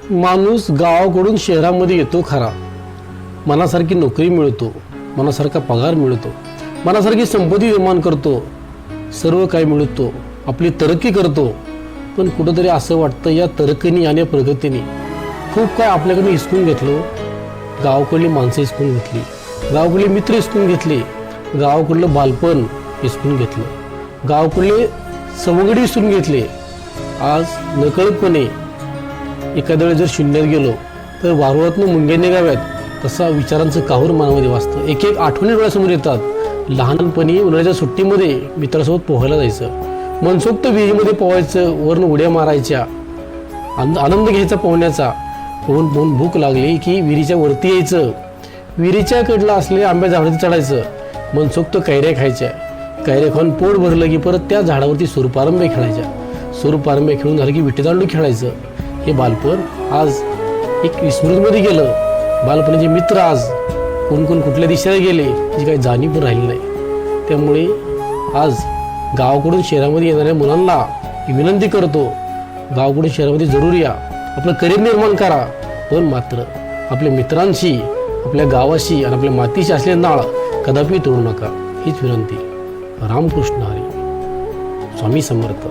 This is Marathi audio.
माणूस गावाकडून शहरामध्ये येतो खरा, मनासारखी नोकरी मिळतो, मनासारखा पगार मिळतो, मनासारखी संपत्ती निर्माण करतो, सर्व काही मिळतो, आपली तरक्की करतो. पण कुठंतरी असं वाटतं या तरक्कीने आणि प्रगतीने खूप काय आपल्याकडे हिसकून घेतलं. गावाकडली माणसं हिसकून घेतली, गावाकडले मित्र हिसकून घेतले, गावाकडलं बालपण हिसकून घेतलं, गावाकडले सवंगडी हिसकून घेतले. आज नकळतपणे एखाद्या वेळेस जर शून्यात गेलो तर वारुळातनं मुंग्या निघाव्यात तसा विचारांचं काहूर मनामध्ये वाचतं. एक एक आठवणी डोळ्यासमोर येतात. लहानपणी उन्हाळ्याच्या सुट्टीमध्ये मित्रासोबत पोहायला जायचं, मनसोक्त विहिरीमध्ये पोहायचं, वरून उड्या मारायच्या, आनंद घ्यायचा पोहण्याचा. पोहून पोहून भूक लागली की विहिरीच्या वरती यायचं, विहिरीच्या कडला असलेल्या आंब्या झाडावरती चढायचं, मनसोक्त कैऱ्या खायच्या. कैऱ्या खाऊन पोट भरलं की परत त्या झाडावरती सूरपारंब्या खेळायच्या. सूरपारंब्या खेळून झालं की विटीदांडू खेळायचं. हे बालपण आज एक विस्मृतीमध्ये गेलं. बालपणाचे मित्र आज कोण कोण कुठल्या दिशेला गेले याची काही जाणीव पण राहिली नाही. त्यामुळे आज गावाकडून शहरामध्ये येणाऱ्या मुलांना विनंती करतो, गावाकडून शहरामध्ये जरूर या, आपलं करिअर निर्माण करा, पण मात्र आपल्या मित्रांशी, आपल्या गावाशी आणि आपल्या मातीशी असलेले नाळ कदापि तोडू नका. हीच विनंती. रामकृष्ण हरी. स्वामी समर्थ.